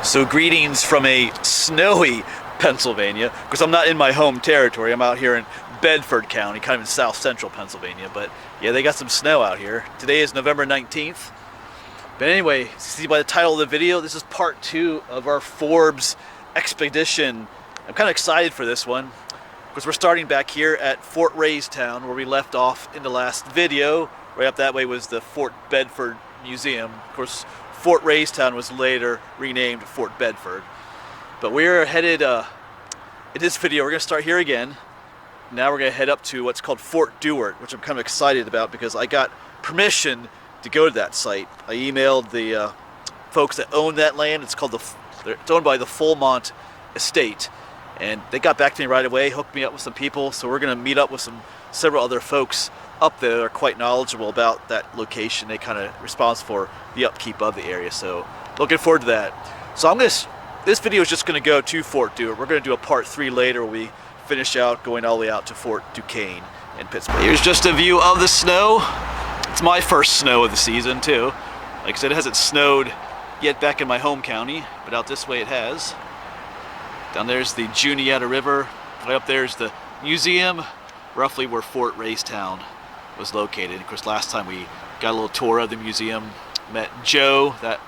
So greetings from a snowy Pennsylvania, because I'm not in my home territory. I'm out here in Bedford County, kind of in south central Pennsylvania. But yeah, they got some snow out here. Today is November 19th. But anyway, see by the title of the video, this is part 2 of our Forbes expedition. I'm kind of excited for this one, because we're starting back here at Fort Raystown, where we left off in the last video. Right up that way was the Fort Bedford Museum. Of course, Fort Raystown was later renamed Fort Bedford. But we're headed, in this video, we're going to start here again. Now we're going to head up to what's called Fort Dewart, which I'm kind of excited about because I got permission to go to that site. I emailed the folks that own that land. It's owned by the Fulmont Estate. And they got back to me right away, hooked me up with some people. So we're going to meet up with several other folks up there that are quite knowledgeable about that location. They kind of responsible for the upkeep of the area. So looking forward to that. So this video is just going to go to Fort Dewart. We're going to do a part 3 later where we finish out going all the way out to Fort Duquesne in Pittsburgh. Here's just a view of the snow. It's my first snow of the season too. Like I said, it hasn't snowed yet back in my home county, but out this way it has. Down there's the Juniata River. Right up there's the museum, roughly where Fort Raystown was located. Of course, last time we got a little tour of the museum, met Joe, that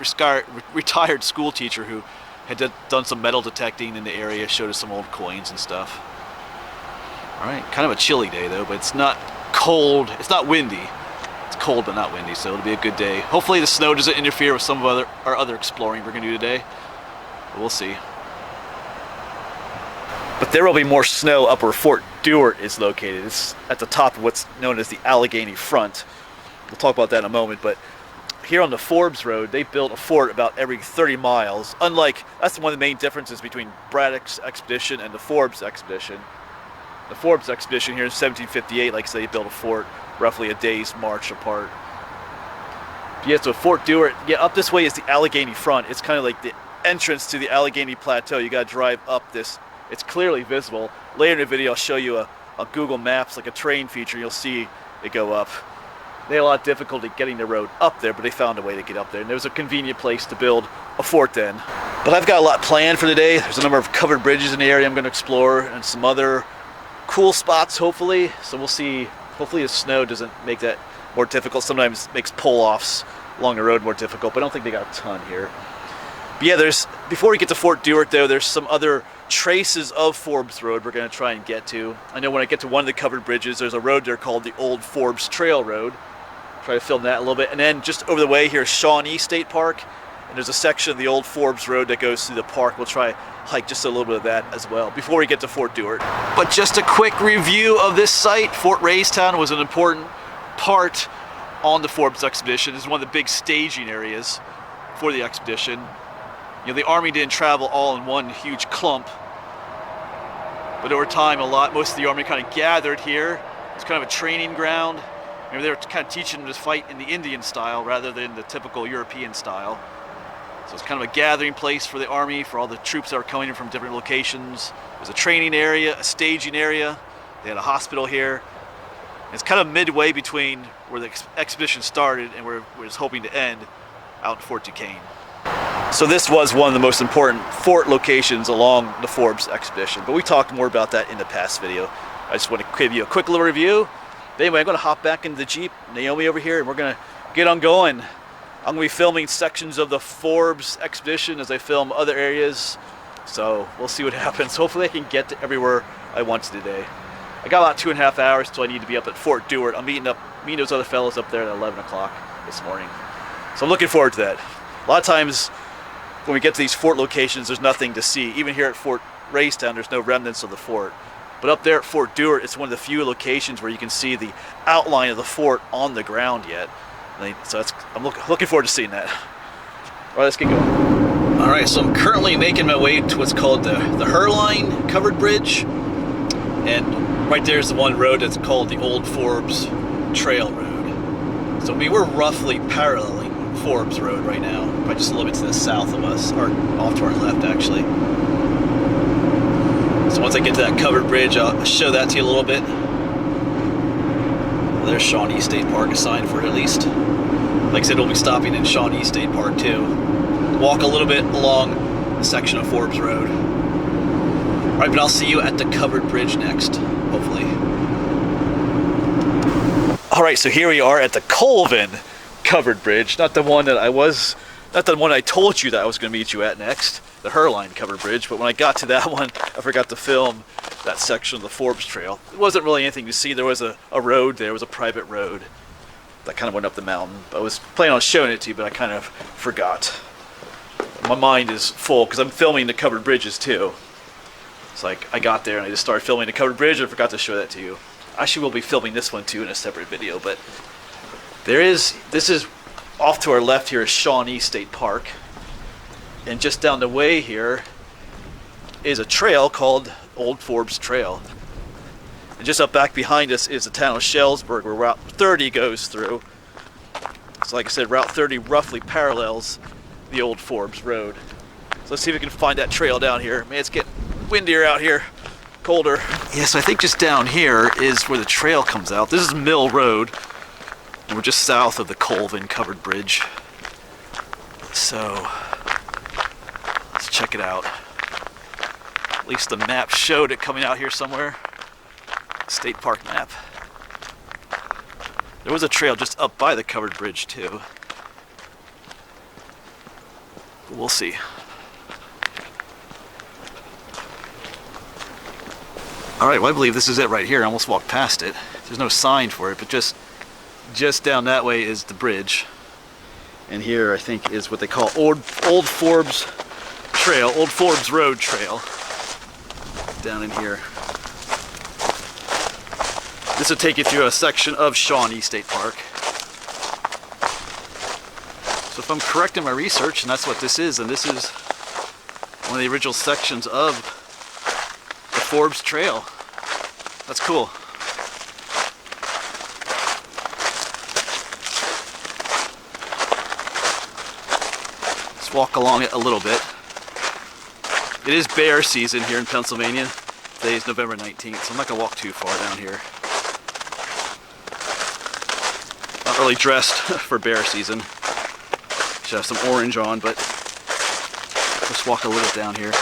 retired school teacher who had done some metal detecting in the area, showed us some old coins and stuff. All right, kind of a chilly day though, but it's not cold, it's not windy. It's cold but not windy, so it'll be a good day. Hopefully the snow doesn't interfere with some of our other exploring we're gonna do today, but we'll see. But there will be more snow up where Fort Dewart is located. It's at the top of what's known as the Allegheny Front. We'll talk about that in a moment, but here on the Forbes Road, they built a fort about every 30 miles. That's one of the main differences between Braddock's expedition and the Forbes expedition. The Forbes expedition here in 1758, like I say, they built a fort roughly a day's march apart. But yeah, so Fort Dewart, yeah, up this way is the Allegheny Front. It's kind of like the entrance to the Allegheny Plateau. You got to drive up this. It's clearly visible. Later in the video, I'll show you a Google Maps, like a train feature. You'll see it go up. They had a lot of difficulty getting the road up there, but they found a way to get up there. And there was a convenient place to build a fort then. But I've got a lot planned for today. There's a number of covered bridges in the area I'm going to explore and some other cool spots, hopefully. So we'll see. Hopefully the snow doesn't make that more difficult. Sometimes it makes pull-offs along the road more difficult, but I don't think they got a ton here. But yeah, before we get to Fort Dewart though, there's some other traces of Forbes Road we're going to try and get to. I know when I get to one of the covered bridges, there's a road there called the Old Forbes Trail Road. Try to film that a little bit. And then just over the way here is Shawnee State Park. And there's a section of the Old Forbes Road that goes through the park. We'll try hike just a little bit of that as well before we get to Fort Dewart. But just a quick review of this site. Fort Raystown was an important part on the Forbes expedition. It's one of the big staging areas for the expedition. You know, the Army didn't travel all in one huge clump, but over time most of the Army kind of gathered here. It's kind of a training ground. Maybe they were kind of teaching them to fight in the Indian style rather than the typical European style. So it's kind of a gathering place for the Army, for all the troops that were coming in from different locations. There's a training area, a staging area. They had a hospital here. It's kind of midway between where the expedition started and where it was hoping to end, out in Fort Duquesne. So this was one of the most important fort locations along the Forbes expedition, but we talked more about that in the past video. I just want to give you a quick little review. But anyway, I'm going to hop back into the Jeep, Naomi over here, and we're going to get on going. I'm going to be filming sections of the Forbes expedition as I film other areas, so we'll see what happens. Hopefully I can get to everywhere I want to today. I got about 2.5 hours till I need to be up at Fort Dewart. I'm meeting those other fellows up there at 11 o'clock this morning. So I'm looking forward to that. A lot of times when we get to these fort locations, there's nothing to see. Even here at Fort Raystown, there's no remnants of the fort. But up there at Fort Dewart, it's one of the few locations where you can see the outline of the fort on the ground yet. So I'm looking forward to seeing that. All right, let's get going. All right, so I'm currently making my way to what's called the Herline Covered Bridge. And right there's the one road that's called the Old Forbes Trail Road. So we're roughly paralleling Forbes Road right now, probably just a little bit to the south of us, or off to our left actually. So once I get to that covered bridge, I'll show that to you a little bit. Well, there's Shawnee State Park assigned for it at least. Like I said, we'll be stopping in Shawnee State Park too. Walk a little bit along section of Forbes Road. Alright, but I'll see you at the covered bridge next, hopefully. Alright, so here we are at the Colvin covered bridge, not the one that I told you that I was going to meet you at next, the Herline covered bridge, but when I got to that one, I forgot to film that section of the Forbes Trail. There wasn't really anything to see. There was a road there, it was a private road that kind of went up the mountain. I was planning on showing it to you, but I kind of forgot. My mind is full because I'm filming the covered bridges too. It's like I got there and I just started filming the covered bridge and I forgot to show that to you. Actually, we'll be filming this one too in a separate video, but this is off to our left here is Shawnee State Park. And just down the way here is a trail called Old Forbes Trail. And just up back behind us is the town of Shellsburg where Route 30 goes through. So like I said, Route 30 roughly parallels the old Forbes Road. So let's see if we can find that trail down here. Man, it's getting windier out here, colder. Yeah, so I think just down here is where the trail comes out. This is Mill Road. And we're just south of the Colvin covered bridge. So let's check it out. At least the map showed it coming out here somewhere. State park map. There was a trail just up by the covered bridge too. But we'll see. Alright, well I believe this is it right here. I almost walked past it. There's no sign for it, but just down that way is the bridge. And here I think is what they call Old Forbes Trail, Old Forbes Road Trail. Down in here. This will take you through a section of Shawnee State Park. So if I'm correct in my research, and that's what this is, and this is one of the original sections of the Forbes Trail. That's cool. Let's walk along it a little bit. It is bear season here in Pennsylvania. Today is November 19th, so I'm not going to walk too far down here. Not really dressed for bear season. Should have some orange on, but let's walk a little down here.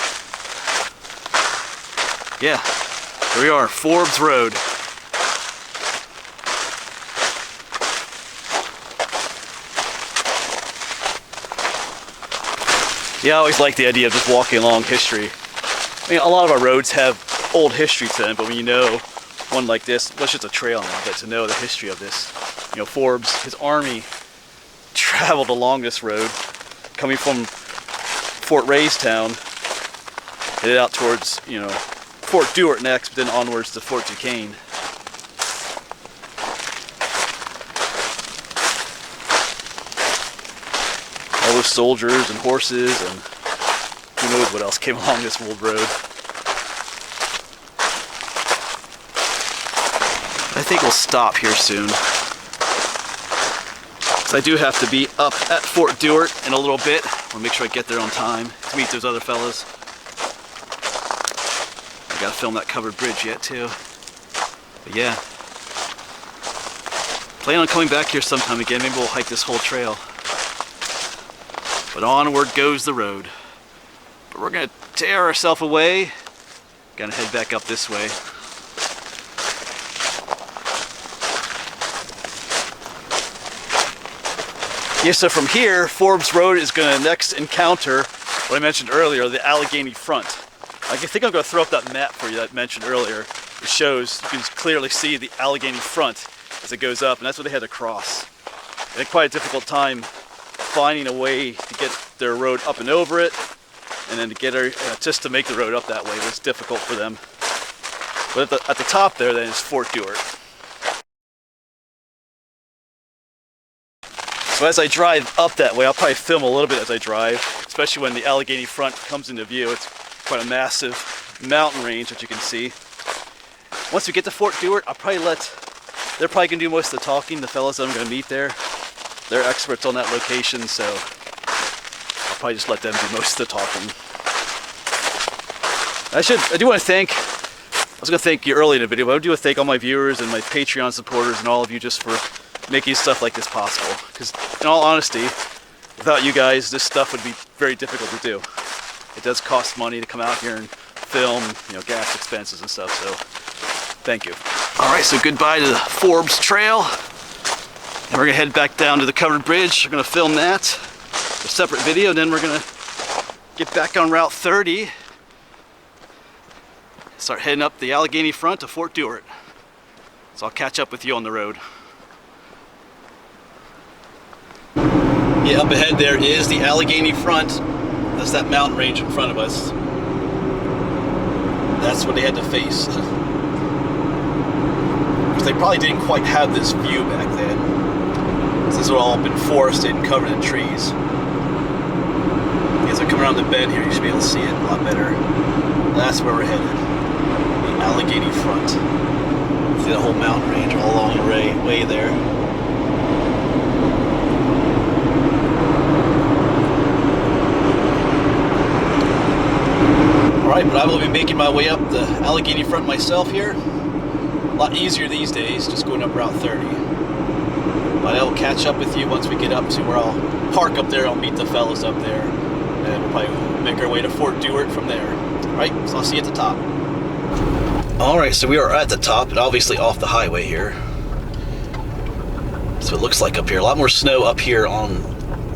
Yeah, here we are, Forbes Road. Yeah, I always like the idea of just walking along history. I mean, a lot of our roads have old history to them, but when you know one like this, well, it's just a trail now, but to know the history of this, you know, Forbes, his army traveled along this road, coming from Fort Raystown, headed out towards, you know, Fort Dewart next, but then onwards to Fort Duquesne. All those soldiers and horses and who knows what else came along this old road. I think we'll stop here soon. So I do have to be up at Fort Dewart in a little bit. I'll make sure I get there on time to meet those other fellas. I gotta film that covered bridge yet too. But yeah. Plan on coming back here sometime again. Maybe we'll hike this whole trail. But onward goes the road. But we're gonna tear ourselves away. Gonna head back up this way. Yeah, so from here, Forbes Road is gonna next encounter what I mentioned earlier, the Allegheny Front. I think I'm gonna throw up that map for you that I mentioned earlier. It shows, you can clearly see the Allegheny Front as it goes up, and that's what they had to cross. They had quite a difficult time finding a way to get their road up and over it, and then to get her, just to make the road up that way was difficult for them. But at the top there then is Fort Dewart. So as I drive up that way, I'll probably film a little bit as I drive, especially when the Allegheny Front comes into view. It's quite a massive mountain range that you can see. Once we get to Fort Dewart, they're probably gonna do most of the talking, the fellas that I'm gonna meet there. They're experts on that location, so I'll probably just let them do most of the talking. I do want to thank, I was going to thank you early in the video, but I do want to thank all my viewers and my Patreon supporters and all of you just for making stuff like this possible. Because in all honesty, without you guys, this stuff would be very difficult to do. it does cost money to come out here and film, gas expenses and stuff, so thank you. All right, so goodbye to the Forbes Trail. And we're gonna head back down to the covered bridge. We're gonna film that, a separate video, then we're gonna get back on Route 30. Start heading up the Allegheny front to Fort Dewart. So I'll catch up with you on the road. Yeah, up ahead there is the Allegheny front. That's that mountain range in front of us. That's what they had to face. Because they probably didn't quite have this view back then. This has all been forested and covered in trees. As I come around the bend here, you should be able to see it a lot better. That's where we're headed. The Allegheny front. See the whole mountain range all along the way there. Alright, but I will be making my way up the Allegheny front myself here. A lot easier these days, just going up Route 30. But I will catch up with you once we get up to where I'll park up there. I'll meet the fellas up there. And we'll probably make our way to Fort Dewart from there. Alright, so I'll see you at the top. Alright, so we are at the top, and obviously off the highway here. So it looks like up here. A lot more snow up here on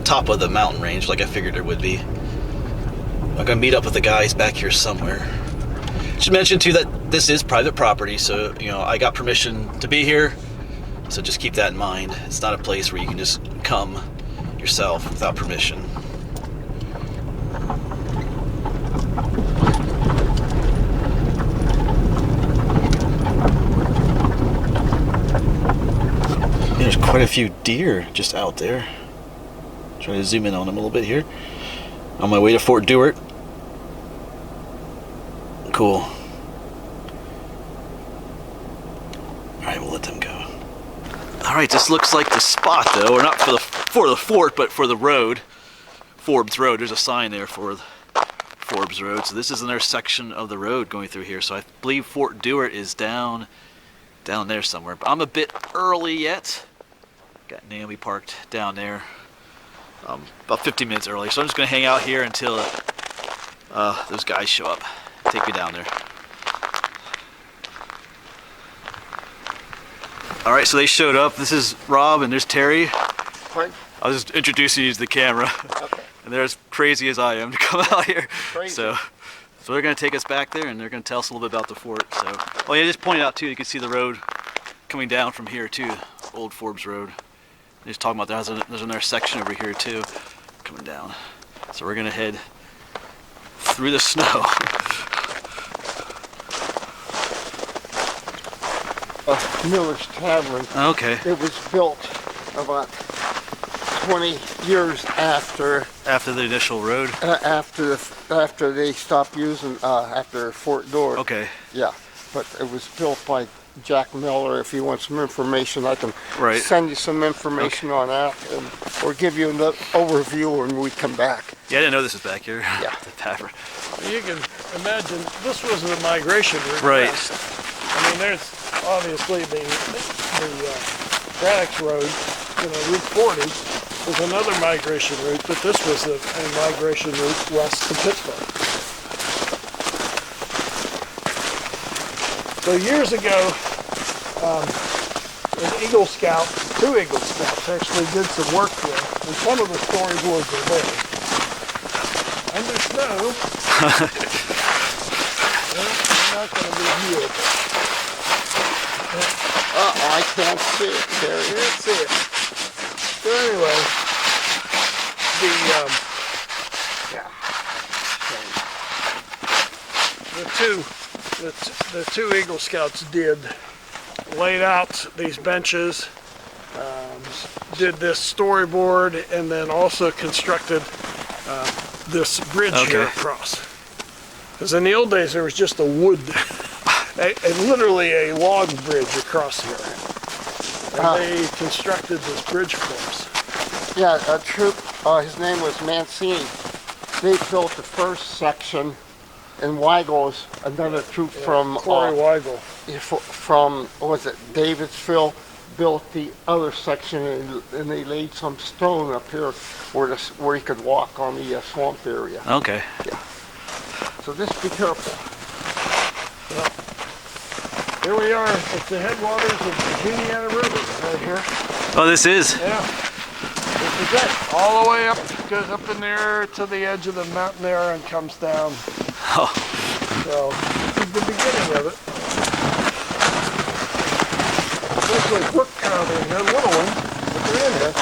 top of the mountain range, like I figured there would be. I'm gonna meet up with the guys back here somewhere. Should mention too that this is private property, so I got permission to be here. So just keep that in mind. It's not a place where you can just come yourself without permission. There's quite a few deer just out there. Try to zoom in on them a little bit here. On my way to Fort Dewart. Cool. Alright, we'll let them go. Alright, this looks like the spot though, or not for the fort, but for the road. Forbes Road. There's a sign there for Forbes Road. So this is another section of the road going through here. So I believe Fort Dewart is down there somewhere. But I'm a bit early yet. Got Naomi parked down there. About 15 minutes early. So I'm just going to hang out here until those guys show up. Take me down there. Alright, so they showed up. This is Rob and there's Terry. Hi. I was just introducing you to the camera. Okay. And they're as crazy as I am to come out here. Crazy. So they're going to take us back there and they're going to tell us a little bit about the fort. So, oh yeah, just pointed out too, you can see the road coming down from here too, Old Forbes Road. They're just talking about that. There's another section over here too, coming down. So we're going to head through the snow. Miller's Tavern. Okay. It was built about 20 years after the initial road. After they stopped using after Fort Dewart. Okay. Yeah, but it was built by Jack Miller. If you want some information, I can send you some information on that, or give you an overview when we come back. Yeah, I didn't know this was back here. Yeah. The tavern. You can imagine this was a migration route. Right. West. I mean, there's obviously the Braddock's Road, Route 40 was another migration route, but this was a migration route west to Pittsburgh. So years ago, an Eagle Scout, 2 Eagle Scouts actually did some work here, and some of the storyboards are there. Under snow, they're not going to be here. I can't see it, Terry. Can't see it. So anyway, the two Eagle Scouts laid out these benches, did this storyboard, and then also constructed this bridge here across. Because in the old days there was just a wood, literally a log bridge across here. And they constructed this bridge for us. Yeah, a troop, his name was Mancini. They built the first section, and Weigel's, another troop from Corey Weigel. From, what was it, Davidsville, built the other section, and they laid some stone up here where you could walk on the swamp area. Okay. Yeah. so just be careful. Here we are at the headwaters of the Indiana River right here. Oh, this is? Yeah. This is it. All the way up, goes up in there to the edge of the mountain there and comes down. Oh. So this is the beginning of it. There's a brook trout in here, little ones, but they're in here.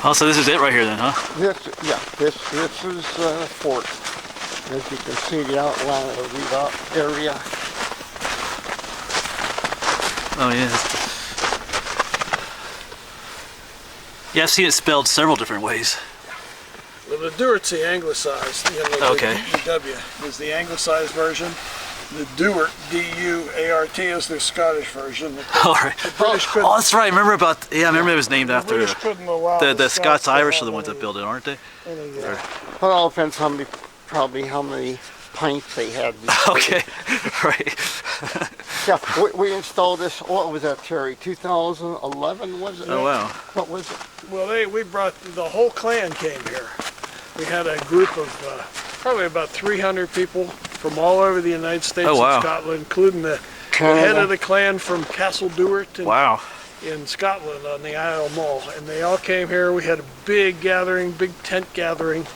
Oh, so this is it right here then, huh? This is fort. As you can see, the outline of the area. Oh, yeah. Yeah, I've seen it spelled several different ways. Well, the Dewart's the anglicized, Okay. The D-U-W is the anglicized version. The Dewart, D-U-A-R-T, is the Scottish version. All right. Oh, that's right. I remember about. Yeah, I remember it was named The after British couldn't allow the Scots Irish to are the ones have that built it, aren't they? any, Well, it all depends how many pints they had. Okay. Right. Yeah, we installed this. What was that, Terry? 2011 was it? Oh wow. What was it? Well, we brought, the whole clan came here. We had a group of probably about 300 people from all over the United States Oh, wow. and Scotland, including the Canada. head of the clan from Castle Dewart Wow. in Scotland on the Isle Mall. And they all came here. We had a big gathering, big tent gathering.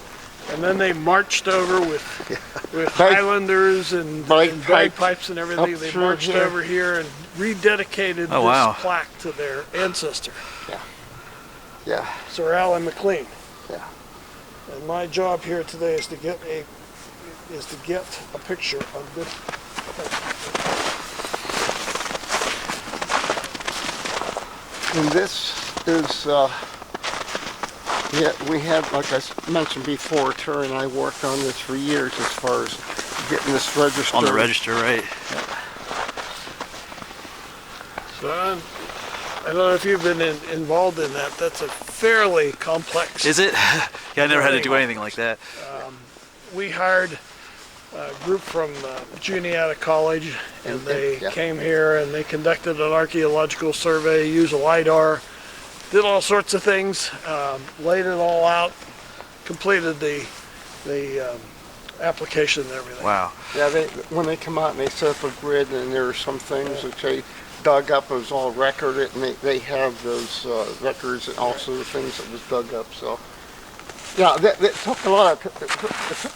And then they marched over with Highlanders and bagpipes and everything. Up They through marched here. over here and rededicated Oh, wow. this plaque to their ancestor, Yeah. Sir Alan McLean. Yeah. And my job here today is to get a picture of this. And this is, we had, like I mentioned before, Terry and I worked on this for years as far as getting this registered. On the register, right? So I don't know if you've been involved in that. That's a fairly complex. Is it? Yeah, I never had to do anything like that. We hired a group from Juniata College, and they came here and they conducted an archaeological survey, used a LiDAR, did all sorts of things, laid it all out, completed the application and everything. Wow. Yeah, when they come out and they set up a grid, and there are some things that they dug up, it was all recorded, and they have those records and also the things that was dug up. So, yeah, that took a lot of, it took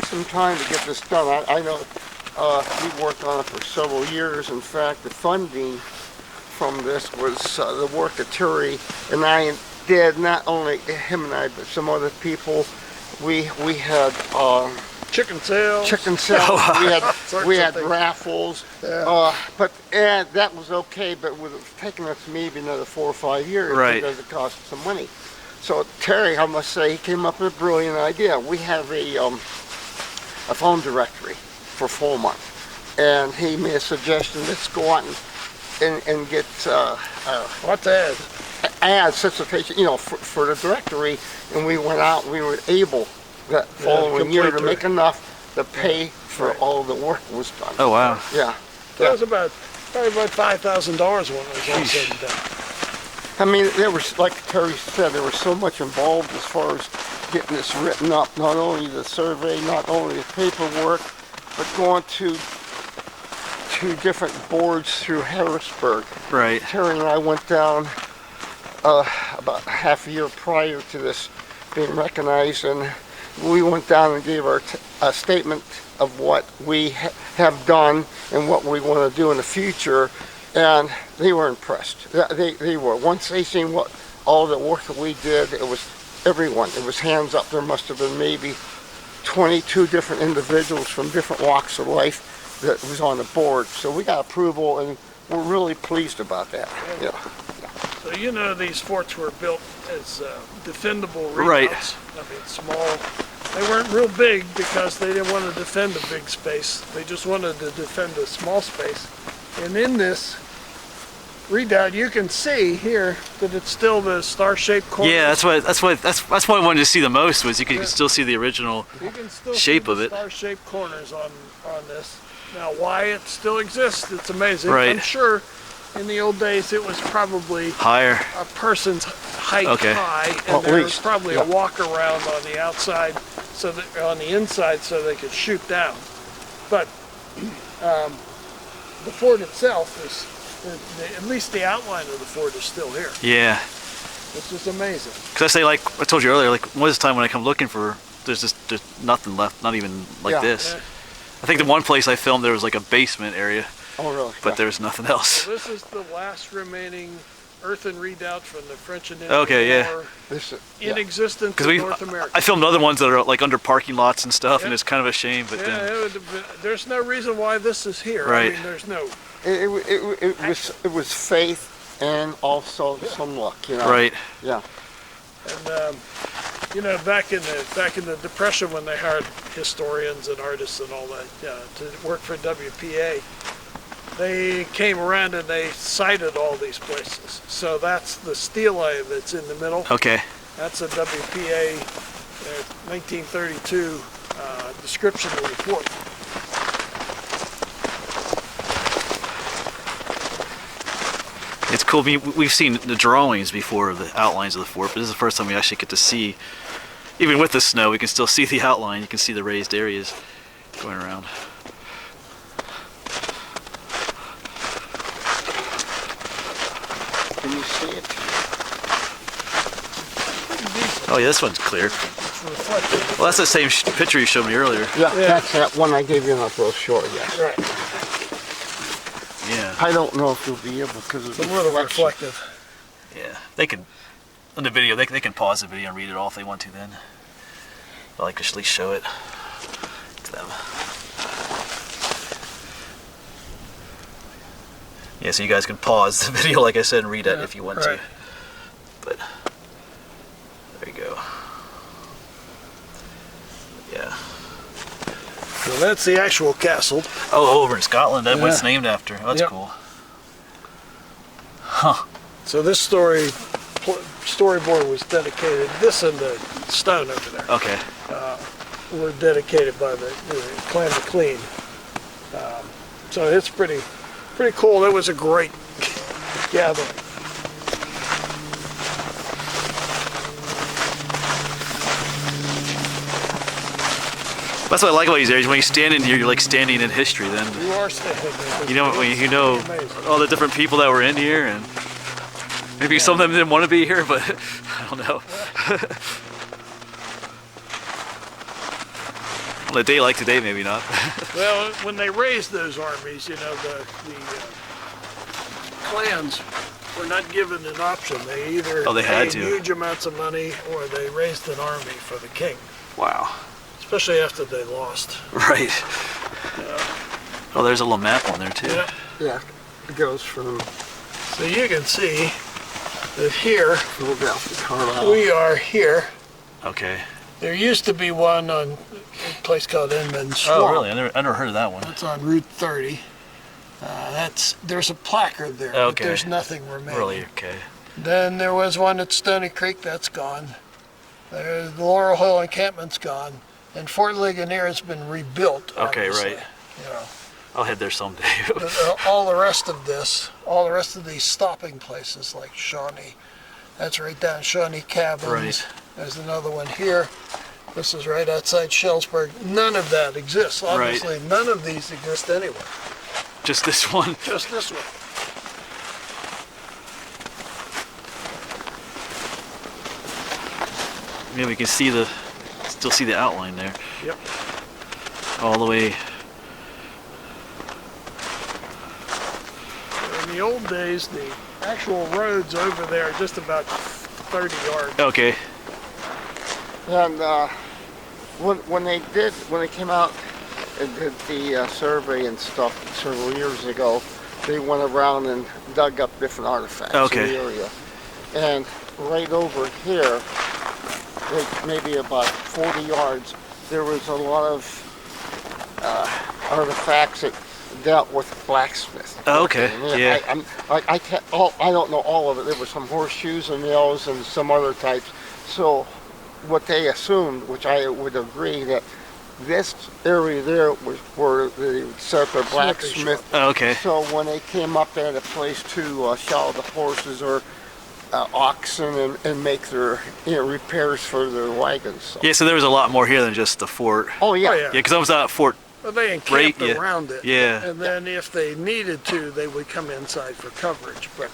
some time to get this done. I know we worked on it for several years. In fact, the funding from this was the work that Terry and I did, not only him and I, but some other people. We had Chicken sales. we had raffles, but that was okay. But it would have taken us maybe another 4 or 5 years because it cost some money. So Terry, I must say, he came up with a brilliant idea. We have a phone directory for FOMA, and he made a suggestion. Let's go out and get What's that? ads, solicitation, for the directory. And we went out. We were able that following year to make enough to pay for all the work that was done. Oh wow. Yeah. That was probably about $5,000 when it was all said and done. I mean, there was, like Terry said, there was so much involved as far as getting this written up. Not only the survey, not only the paperwork, but going to 2 different boards through Harrisburg. Right. Terry and I went down about half a year prior to this being recognized, and we went down and gave our a statement of what we have done and what we want to do in the future, and they were impressed. They were. Once they seen all the work that we did, it was everyone. It was hands up. There must have been maybe 22 different individuals from different walks of life that was on the board. So we got approval, and we're really pleased about that. Yeah. So these forts were built as defendable redoubts. I mean, small. They weren't real big because they didn't want to defend a big space. They just wanted to defend a small space. And in this redoubt, you can see here that it's still the star-shaped corners. Yeah, that's what I wanted to see the most, was you could still see the original shape of it. Star-shaped corners on this. Now, why it still exists, it's amazing. Right. I'm sure In the old days, it was probably Higher. a person's height Okay. high, and Well, at there was least, probably yeah. a walk around on the outside, so that on the inside, so they could shoot down. But the fort itself is, at least the outline of the fort is still here, Yeah. which is amazing. Because I say, like I told you earlier, like most of the time when I come looking for, there's nothing left, not even like Yeah. this. Yeah. I think the one place I filmed there was like a basement area, Oh, really? but Yeah. there's nothing else. This is the last remaining earthen redoubt from the French and Indian Okay, yeah. War This is, in existence Because in North America. I filmed other ones that are like under parking lots and stuff, and Yeah. it's kind of a shame. But Yeah, then, there's no reason why this is here. Right. I mean, there's no. it was faith and also some luck, you know. right, Yeah. And you know, back in the Depression, when they hired historians and artists and all that to work for WPA, they came around and they cited all these places. So that's the steel eye that's in the middle. okay, That's a WPA 1932 description of the fort. it's cool. We've seen the drawings before of the outlines of the fort, but this is the first time we actually get to see. Even with the snow, we can still see the outline. You can see the raised areas going around. Can you see it? Oh yeah, this one's clear. It's reflective. Well, that's the same picture you showed me earlier. Yeah, Yeah. that's that one I gave you in a brochure, yes. Right. Yeah, I don't know if you'll be able because of It's a little reflective. yeah. They can, on the video, they can pause the video and read it all if they want to. Then, I like to at least show it to them. Yeah, so you guys can pause the video, like I said, and read it Yeah, if you want right. to. But there you go. Yeah. So that's the actual castle. Oh, over in Scotland, that's what it's Yeah. named after. Oh, that's Yep. cool. So this storyboard was dedicated. This and the stone over there Okay. were dedicated by the Clan McLean. So it's pretty cool. It was a great gathering. That's what I like about these areas. When you stand in here, you're like standing in history. Then You are standing there. you know when you know Amazing. all the different people that were in here, and maybe some of them didn't want to be here, but I don't know. On a day like today, maybe not. Well, when they raised those armies, you know, the clans were not given an option. They either Oh, they had paid to. huge amounts of money or they raised an army for the king, Wow. especially after they lost. Right. Oh, there's a little map on there too. Yeah. Yeah, it goes from So you can see that here, Philadelphia, Carlisle. we are here. Okay. There used to be one on a place called Inman's Swamp. Oh, really? I never heard of that one. That's on Route 30. There's a placard there, but Okay. there's nothing remaining. Really? Okay. Then there was one at Stony Creek, that's gone. The Laurel Hill encampment's gone. And Fort Ligonier has been rebuilt. Okay, obviously. right. You know, I'll head there someday. all the rest of these stopping places like Shawnee, that's right down Shawnee Cabins. Right. There's another one here. This is right outside Shellsburg. None of that exists. Obviously, none of these exist anywhere. Just this one. Just this one. Yeah, we can still see the outline there. Yep. All the way. In the old days, the actual roads over there are just about 30 yards. Okay. And when they came out and did the survey and stuff several years ago, they went around and dug up different artifacts Okay. in the area. And right over here, like maybe about 40 yards, there was a lot of artifacts that dealt with blacksmith. Okay, And yeah. I don't know all of it. There were some horseshoes and nails and some other types. So what they assumed, which I would agree, that this area there was where they would set their blacksmith. Oh, okay. So when they came up, they had a place to shower the horses or oxen and make their repairs for their wagons. So. Yeah, so there was a lot more here than just the fort. Oh yeah. Oh, yeah. Yeah, because I was at Fort. Well, they encamped Yeah. around it. Yeah. And then if they needed to, they would come inside for coverage. But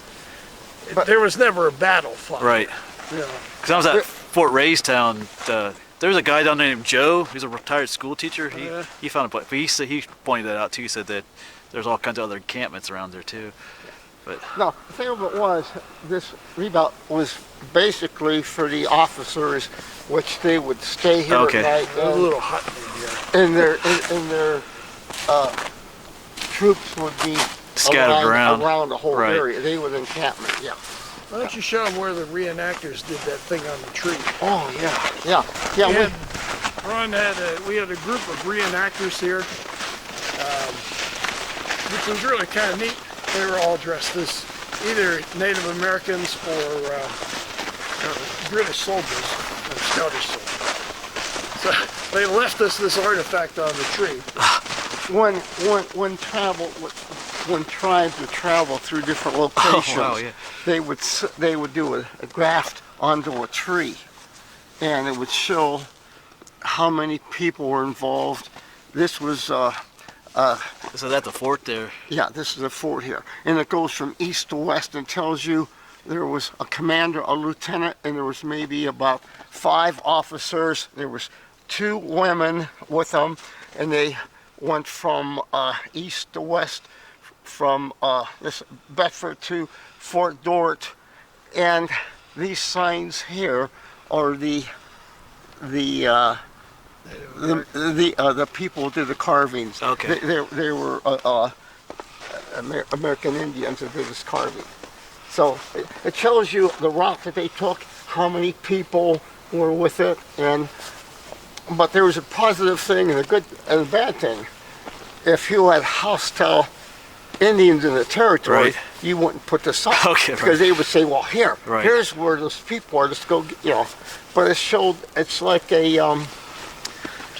there was never a battle fought. Right. You know. Because I was at Fort Raystown. There was a guy down there named Joe. He's a retired school teacher. He found a place, but he pointed that out too. He said that there's all kinds of other encampments around there too. But no, the thing of it was, this redoubt was basically for the officers, which they would stay here Okay. at night. It was a little hot in here. And their troops would be Scattered around. the whole Right. area. They would encampment, yeah. Why don't you show them where the reenactors did that thing on the tree? Oh yeah. We had a group of reenactors here, which was really kind of neat. They were all dressed as either Native Americans or British soldiers or Scottish soldiers. So they left us this artifact on the tree. When tribes would travel through different locations, wow, yeah. they would do a graft onto a tree, and it would show how many people were involved. This was so that's the fort there. yeah, this is a fort here, and it goes from east to west and tells you there was a commander, a lieutenant, and there was maybe about 5 officers. There was 2 women with them, and they went from east to west, from this Bedford to Fort Dewart, and these signs here are the people who did the carvings. Okay. They were American Indians that did this carving. So it tells you the route that they took, how many people were with it, but there was a positive thing and a good and a bad thing. If you had hostile Indians in the territory, Right. you wouldn't put this up. Okay, Because right. they would say, well, Right. here's where those people are, let's go, But it showed, it's like a, It's a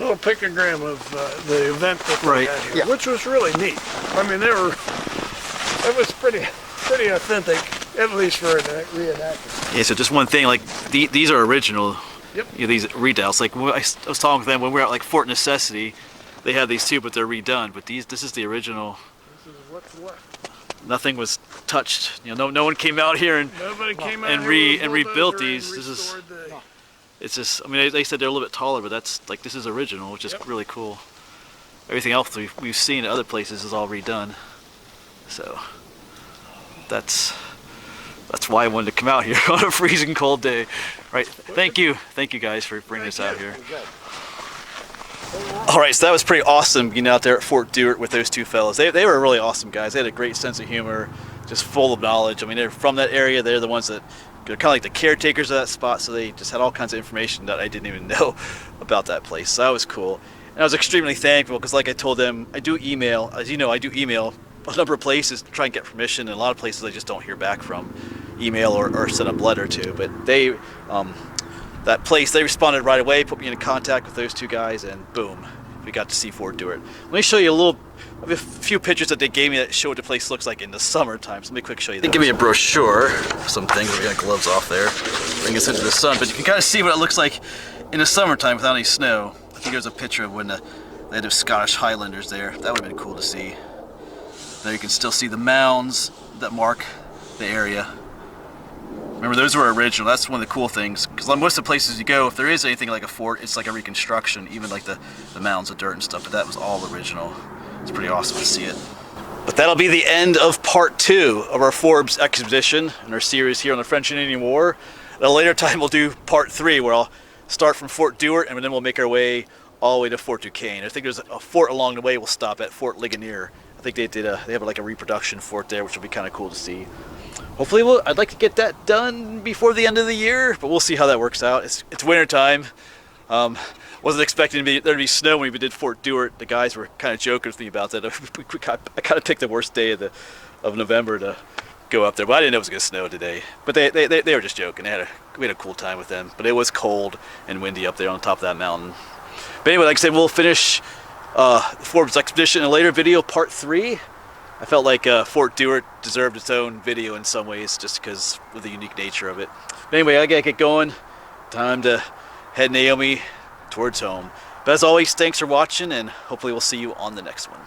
little picogram of the event that they Right. had here, Yeah. which was really neat. I mean, it was pretty authentic, at least for a reenactment. Yeah, so just one thing, like these are original. Yep. You know, these redoubts. Like when I was talking with them when we were at like Fort Necessity, they had these too, but they're redone. But this is the original. This is what's left. Nothing was touched. You know, no one came out here and Nobody came out and here with a rebuilt bulldozer these. and This is restored the- it's just. I mean, they said they're a little bit taller, but that's like this is original, which is Yep. really cool. Everything else we've seen at other places is all redone. So that's why I wanted to come out here on a freezing cold day. Right. Thank you guys for bringing us out here. All right, so that was pretty awesome being out there at Fort Dewart with those 2 fellas. They were really awesome guys. They had a great sense of humor, just full of knowledge. I mean, they're from that area. They're the ones that they're kind of like the caretakers of that spot, so they just had all kinds of information that I didn't even know about that place. So that was cool. And I was extremely thankful because, like I told them, I do email. As you know, I do email a number of places to try and get permission, and a lot of places I just don't hear back from email or send a letter to. But they, that place, they responded right away, put me in contact with those 2 guys, and boom, we got to see Fort Dewart. Let me show you a few pictures that they gave me that show what the place looks like in the summertime. So let me quick show you that. They give me a brochure, some things. We got gloves off there, bring us into the sun, but you can kind of see what it looks like in the summertime without any snow. I think there's a picture of when the native Scottish Highlanders there. That would have been cool to see. There you can still see the mounds that mark the area. Remember, those were original. That's one of the cool things. Because on most of the places you go, if there is anything like a fort, it's like a reconstruction, even like the mounds of dirt and stuff. But that was all original. It's pretty awesome to see it. But that'll be the end of part 2 of our Forbes exhibition and our series here on the French and Indian War. At a later time, we'll do part 3, where I'll start from Fort Dewart, and then we'll make our way all the way to Fort Duquesne. I think there's a fort along the way. We'll stop at Fort Ligonier. I think they have like a reproduction fort there, which will be kind of cool to see. Hopefully, I'd like to get that done before the end of the year, but we'll see how that works out. It's winter time. Wasn't expecting there to be snow when we did Fort Dewart. The guys were kind of joking with me about that. I kind of picked the worst day of November to go up there, but I didn't know it was going to snow today. But they were just joking. We had a cool time with them, but it was cold and windy up there on top of that mountain. But anyway, like I said, we'll finish the Forbes expedition in a later video, part 3. I felt like Fort Dewart deserved its own video in some ways, just because of the unique nature of it. But anyway, I gotta get going. Time to head Naomi towards home. But as always, thanks for watching, and hopefully we'll see you on the next one.